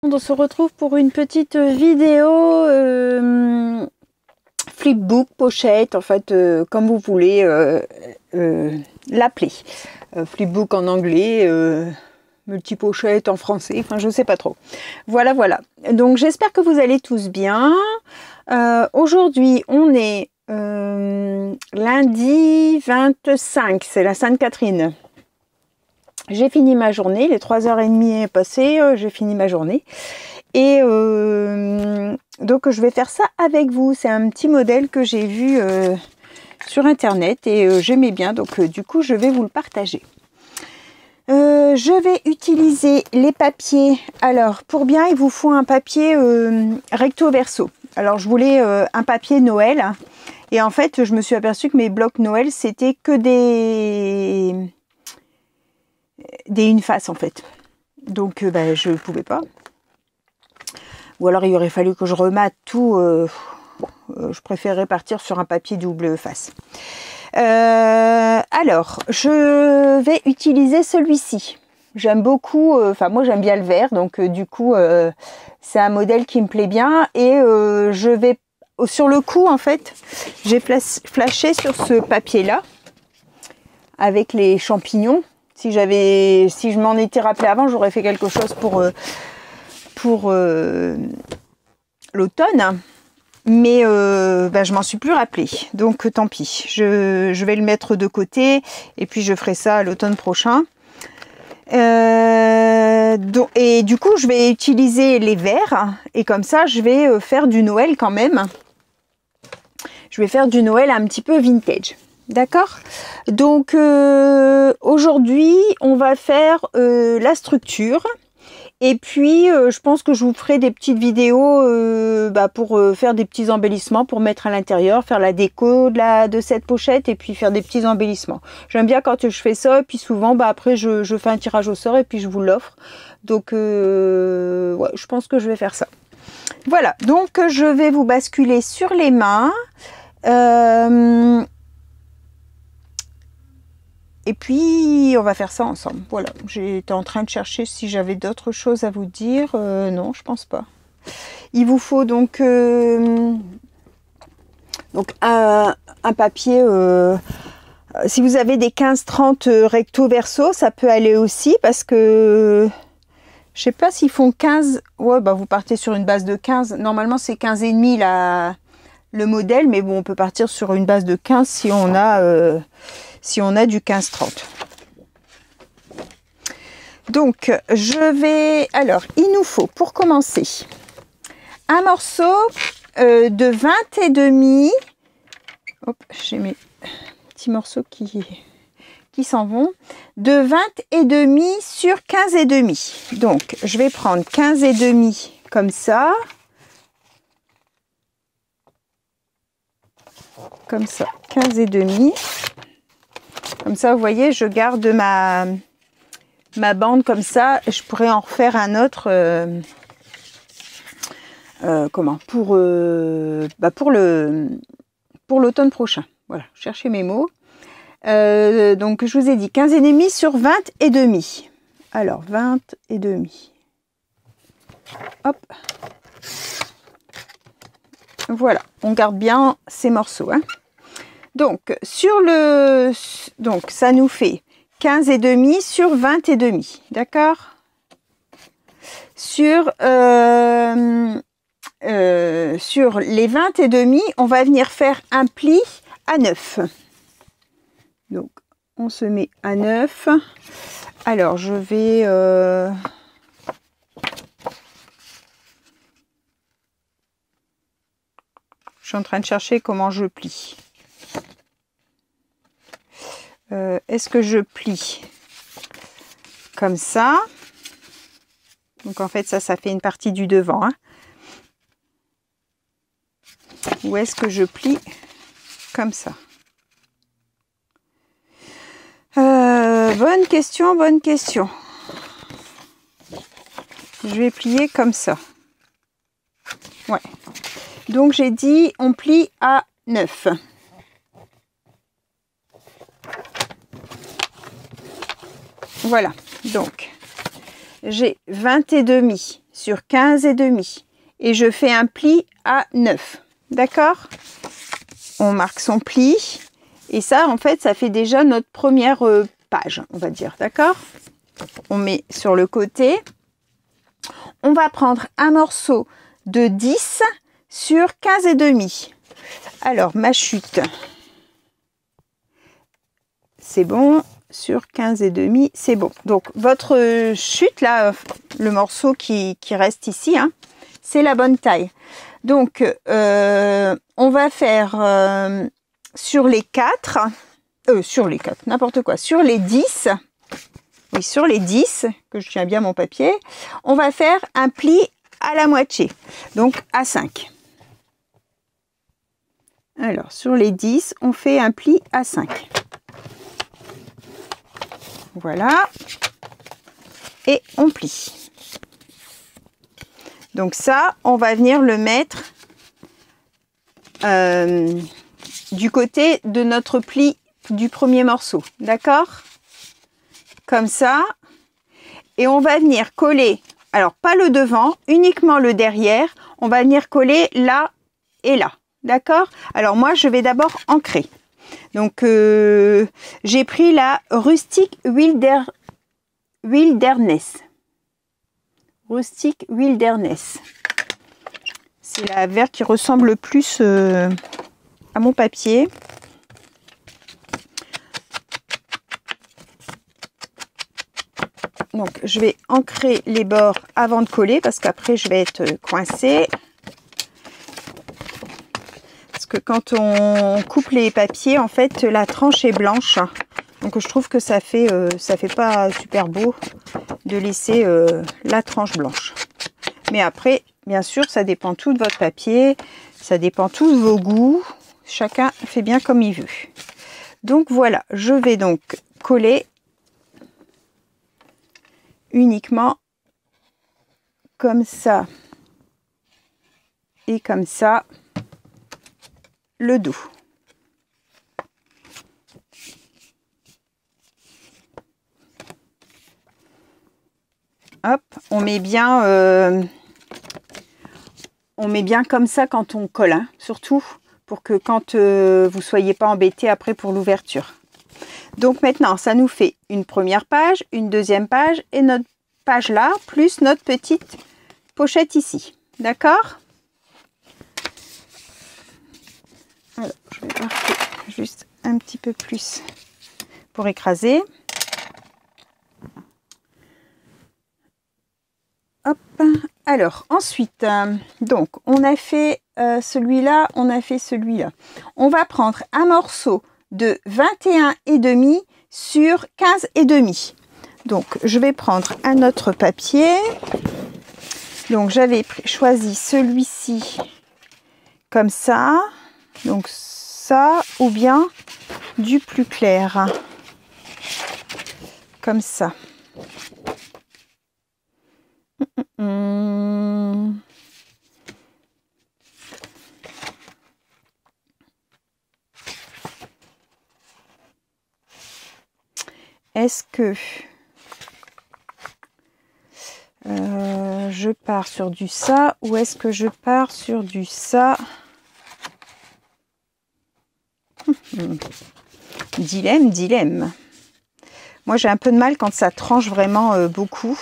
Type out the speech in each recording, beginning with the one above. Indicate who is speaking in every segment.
Speaker 1: On se retrouve pour une petite vidéo flipbook, pochette, en fait, comme vous voulez l'appeler. Flipbook en anglais, multi-pochette en français, enfin je sais pas trop. Voilà, voilà. Donc j'espère que vous allez tous bien. Aujourd'hui, on est lundi 25, c'est la Sainte-Catherine. J'ai fini ma journée, les 3h30 est passé, j'ai fini ma journée. Et donc je vais faire ça avec vous. C'est un petit modèle que j'ai vu sur internet et j'aimais bien, donc du coup je vais vous le partager. Je vais utiliser les papiers. Alors pour bien, il vous faut un papier recto verso. Alors je voulais un papier Noël et en fait je me suis aperçue que mes blocs Noël c'était que des une face en fait, donc je pouvais pas, ou alors il aurait fallu que je remate tout. Je préférerais partir sur un papier double face. Alors je vais utiliser celui-ci, j'aime beaucoup, enfin moi j'aime bien le vert, donc du coup c'est un modèle qui me plaît bien et je vais sur le coup en fait j'ai flashé sur ce papier là avec les champignons. Si je m'en étais rappelé avant, j'aurais fait quelque chose pour l'automne. Mais je m'en suis plus rappelé. Donc tant pis. Je vais le mettre de côté et puis je ferai ça à l'automne prochain. Et du coup, je vais utiliser les verts. Et comme ça, je vais faire du Noël quand même. Je vais faire du Noël un petit peu vintage. D'accord? Donc aujourd'hui on va faire la structure et puis je pense que je vous ferai des petites vidéos pour faire des petits embellissements pour mettre à l'intérieur, faire la déco de cette pochette et puis faire des petits embellissements. J'aime bien quand je fais ça et puis souvent après je fais un tirage au sort et puis je vous l'offre. Donc ouais, je pense que je vais faire ça. Voilà, donc je vais vous basculer sur les mains. Et puis, on va faire ça ensemble. Voilà, j'étais en train de chercher si j'avais d'autres choses à vous dire. Non, je pense pas. Il vous faut donc un papier. Si vous avez des 15-30 recto verso, ça peut aller aussi parce que je sais pas s'ils font 15. Ouais, vous partez sur une base de 15. Normalement, c'est 15,5 le modèle, mais bon, on peut partir sur une base de 15 si on a du 15-30. Donc alors il nous faut pour commencer un morceau de 20 et demi. Hop, j'ai mes petits morceaux qui s'en vont, de 20 et demi sur 15 et demi. Donc je vais prendre 15 et demi comme ça, comme ça, 15 et demi. Comme ça, vous voyez, je garde ma bande comme ça. Je pourrais en refaire un autre pour l'automne prochain. Voilà, cherchez mes mots. Donc, je vous ai dit 15 et demi sur 20 et demi. Alors, 20 et demi. Hop. Voilà, on garde bien ces morceaux, hein. Donc, ça nous fait 15 et demi sur 20 et demi, d'accord? Sur les 20 et demi, on va venir faire un pli à 9. Donc, on se met à 9. Alors, je vais... je suis en train de chercher comment je plie. Est-ce que je plie comme ça? Donc en fait ça fait une partie du devant, hein. Ou est-ce que je plie comme ça? Bonne question, bonne question. Je vais plier comme ça. Ouais. Donc j'ai dit on plie à 9. Voilà, donc j'ai 20 et demi sur 15 et demi. Et je fais un pli à 9. D'accord? On marque son pli. Et ça, en fait, ça fait déjà notre première page, on va dire. D'accord? On met sur le côté. On va prendre un morceau de 10 sur 15 et demi. Alors, ma chute, c'est bon. Sur 15 et demi, c'est bon. Donc, votre chute, là, le morceau qui reste ici, hein, c'est la bonne taille. Donc, on va faire sur les 4, n'importe quoi, sur les 10, oui, sur les 10, que je tiens bien mon papier, on va faire un pli à la moitié, donc à 5. Alors, sur les 10, on fait un pli à 5. Voilà. Et on plie. Donc ça, on va venir le mettre du côté de notre pli du premier morceau. D'accord? Comme ça. Et on va venir coller, alors pas le devant, uniquement le derrière. On va venir coller là et là. D'accord? Alors moi, je vais d'abord ancrer. Donc, j'ai pris la Rustic Wilderness. Rustic Wilderness. C'est la verte qui ressemble le plus à mon papier. Donc, je vais ancrer les bords avant de coller parce qu'après, je vais être coincée. Que quand on coupe les papiers, en fait, la tranche est blanche. Donc, je trouve que ça fait pas super beau de laisser la tranche blanche. Mais après, bien sûr, ça dépend tout de votre papier. Ça dépend tout de vos goûts. Chacun fait bien comme il veut. Donc, voilà. Je vais donc coller uniquement comme ça et comme ça. Le dos. Hop, on met bien comme ça quand on colle, hein, surtout pour que quand vous soyez pas embêté après pour l'ouverture. Donc maintenant, ça nous fait une première page, une deuxième page et notre page là, plus notre petite pochette ici. D'accord? Alors, je vais marquer juste un petit peu plus pour écraser. Hop. Alors, ensuite, donc, on a fait celui-là, on a fait celui-là. On va prendre un morceau de 21,5 sur 15,5. Donc, je vais prendre un autre papier. Donc, j'avais choisi celui-ci comme ça. Donc ça, ou bien du plus clair, comme ça. Est-ce que je pars sur du ça ou est-ce que je pars sur du ça? Dilemme. Moi, j'ai un peu de mal quand ça tranche vraiment beaucoup.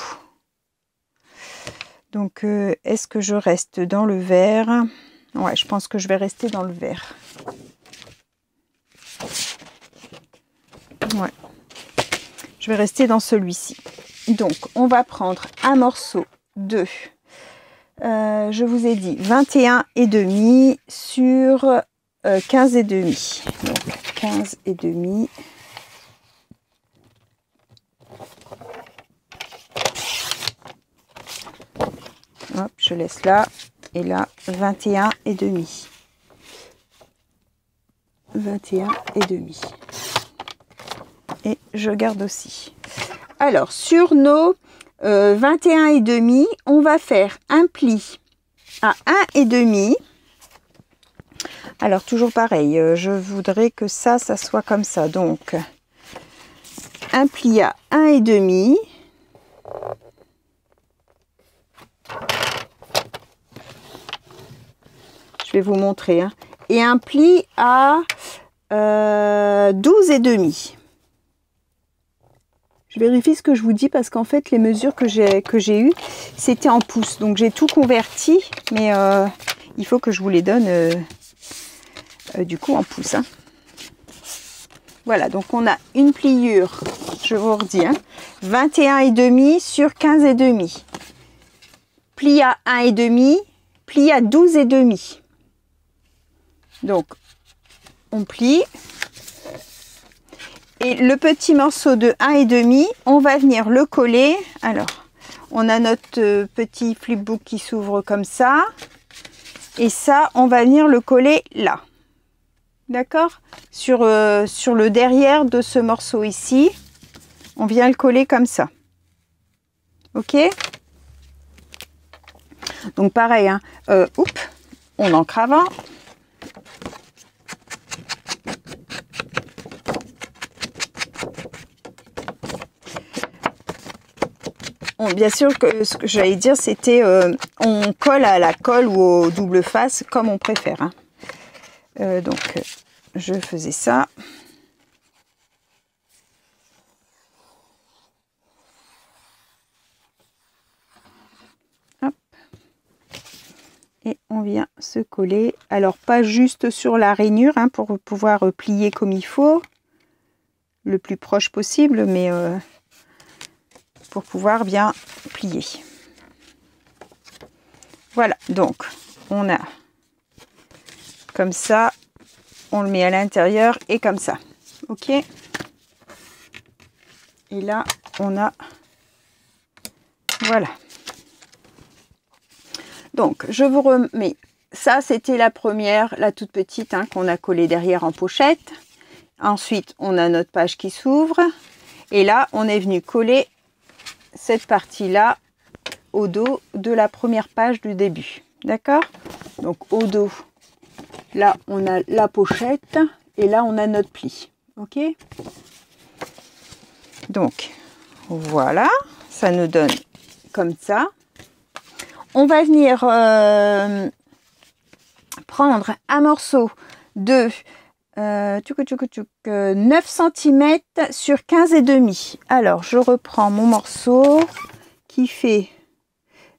Speaker 1: Donc, est-ce que je reste dans le vert? Ouais, je pense que je vais rester dans le vert. Ouais. Je vais rester dans celui-ci. Donc, on va prendre un morceau de, je vous ai dit, 21,5 sur 15,5. Donc, 15,5. Hop, je laisse là. Et là, 21,5. 21,5. Et je garde aussi. Alors, sur nos 21,5, on va faire un pli à 1,5. Alors, toujours pareil, je voudrais que ça soit comme ça. Donc, un pli à 1,5. vais vous montrer, hein. Et un pli à 12,5. Je vérifie ce que je vous dis parce qu'en fait, les mesures que j'ai eues, c'était en pouces. Donc, j'ai tout converti, mais il faut que je vous les donne du coup en pouces, hein. Voilà, donc on a une pliure, je vous redis, hein, 21,5 sur 15,5. Pli à 1,5, pli à 12,5. Donc, on plie. Et le petit morceau de 1,5, on va venir le coller. Alors, on a notre petit flipbook qui s'ouvre comme ça. Et ça, on va venir le coller là. D'accord, sur le derrière de ce morceau ici, on vient le coller comme ça. Ok. Donc pareil, hein, on ancre avant. Bon, bien sûr que ce que j'allais dire, c'était on colle à la colle ou au double face comme on préfère, hein. Donc, je faisais ça. Hop. Et on vient se coller. Alors, pas juste sur la rainure, hein, pour pouvoir plier comme il faut. Le plus proche possible, mais pour pouvoir bien plier. Voilà, donc, on a comme ça, on le met à l'intérieur et comme ça. Ok. Et là, on a... Voilà. Donc, je vous remets... Ça, c'était la première, la toute petite, hein, qu'on a collée derrière en pochette. Ensuite, on a notre page qui s'ouvre. Et là, on est venu coller cette partie-là au dos de la première page du début. D'accord? Donc, au dos... Là, on a la pochette et là, on a notre pli. Ok? Donc, voilà. Ça nous donne comme ça. On va venir prendre un morceau de 9 cm sur 15,5. Alors, je reprends mon morceau qui fait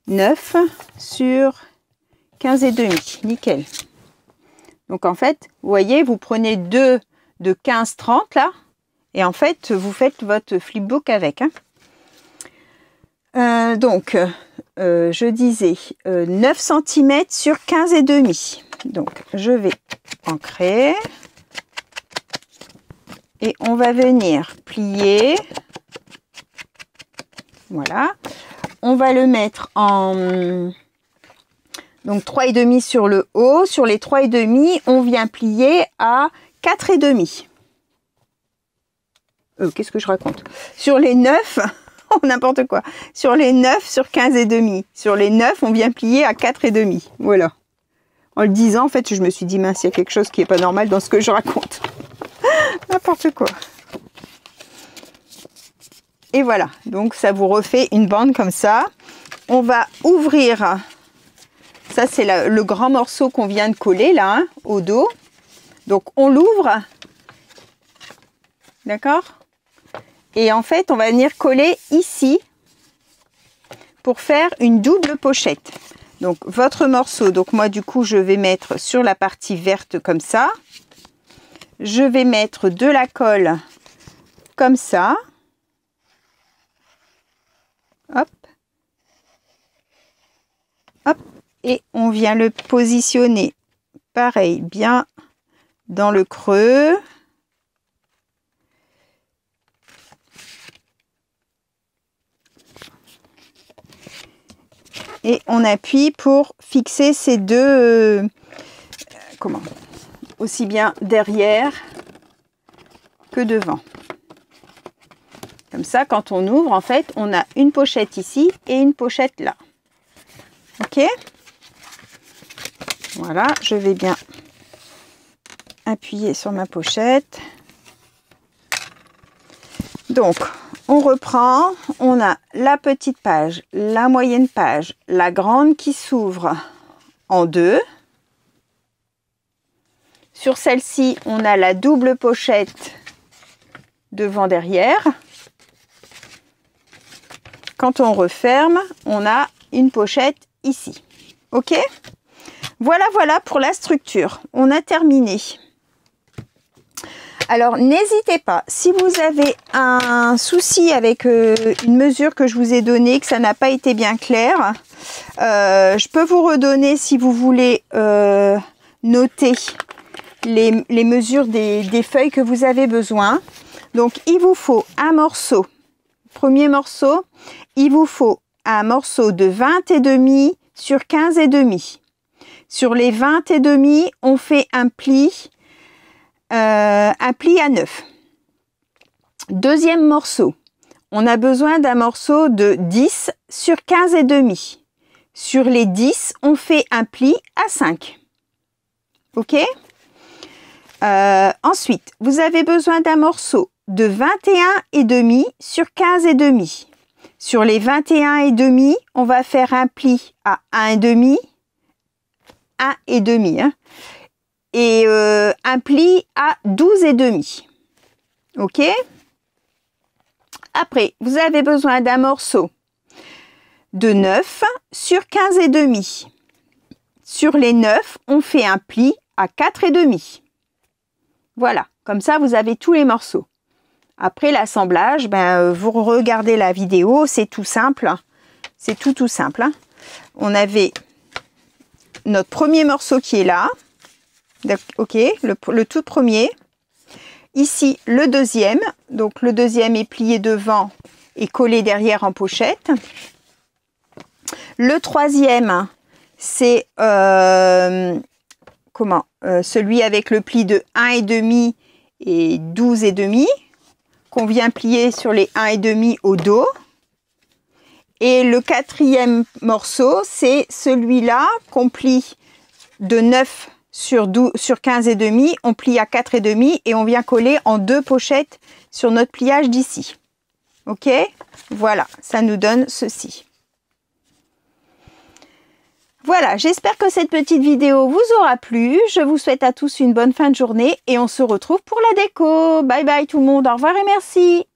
Speaker 1: 9 sur 15,5. Nickel. Donc, en fait, vous voyez, vous prenez deux de 15-30 là. Et en fait, vous faites votre flipbook avec, hein. Donc, je disais 9 cm sur 15,5. Donc, je vais ancrer. Et on va venir plier. Voilà. On va le mettre en... Donc 3,5 sur le haut. Sur les 3,5, on vient plier à 4,5. Qu'est-ce que je raconte? Sur les 9, n'importe quoi. Sur les 9 sur 15,5. Sur les 9, on vient plier à 4,5. Voilà. En le disant, en fait, je me suis dit, mince, il y a quelque chose qui n'est pas normal dans ce que je raconte. N'importe quoi. Et voilà. Donc, ça vous refait une bande comme ça. On va ouvrir... Ça, c'est le grand morceau qu'on vient de coller, là, hein, au dos. Donc, on l'ouvre. D'accord? Et en fait, on va venir coller ici pour faire une double pochette. Donc, votre morceau, donc moi, du coup, je vais mettre sur la partie verte comme ça. Je vais mettre de la colle comme ça. Hop. Hop. Et on vient le positionner, pareil, bien dans le creux. Et on appuie pour fixer ces deux, aussi bien derrière que devant. Comme ça, quand on ouvre, en fait, on a une pochette ici et une pochette là. Ok? Voilà, je vais bien appuyer sur ma pochette. Donc, on reprend. On a la petite page, la moyenne page, la grande qui s'ouvre en deux. Sur celle-ci, on a la double pochette devant derrière. Quand on referme, on a une pochette ici. Ok? Voilà, voilà pour la structure. On a terminé. Alors, n'hésitez pas, si vous avez un souci avec une mesure que je vous ai donnée, que ça n'a pas été bien clair, je peux vous redonner, si vous voulez, noter les mesures des feuilles que vous avez besoin. Donc, il vous faut un morceau. Premier morceau, il vous faut un morceau de 20 et demi sur 15 et demi. Sur les 20 et demi, on fait un pli à 9. Deuxième morceau, on a besoin d'un morceau de 10 sur 15 et demi. Sur les 10, on fait un pli à 5. Ok? Ensuite, vous avez besoin d'un morceau de 21 et demi sur 15 et demi. Sur les 21 et demi, on va faire un pli à 1 et demi, 1 et demi, hein, et un pli à 12 et demi. Ok? Après, vous avez besoin d'un morceau de 9 sur 15 et demi. Sur les 9, on fait un pli à 4 et demi. Voilà, comme ça vous avez tous les morceaux. Après l'assemblage, vous regardez la vidéo, c'est tout simple. C'est tout simple. Hein. On avait notre premier morceau qui est là. Ok, le tout premier. Ici, le deuxième. Donc, le deuxième est plié devant et collé derrière en pochette. Le troisième, c'est celui avec le pli de 1 et demi et 12 et demi. Qu'on vient plier sur les 1 et demi au dos. Et le quatrième morceau, c'est celui-là qu'on plie de 9 sur 15 et demi, on plie à 4 et demi et on vient coller en 2 pochettes sur notre pliage d'ici. Ok? Voilà, ça nous donne ceci. Voilà, j'espère que cette petite vidéo vous aura plu. Je vous souhaite à tous une bonne fin de journée et on se retrouve pour la déco. Bye bye tout le monde, au revoir et merci.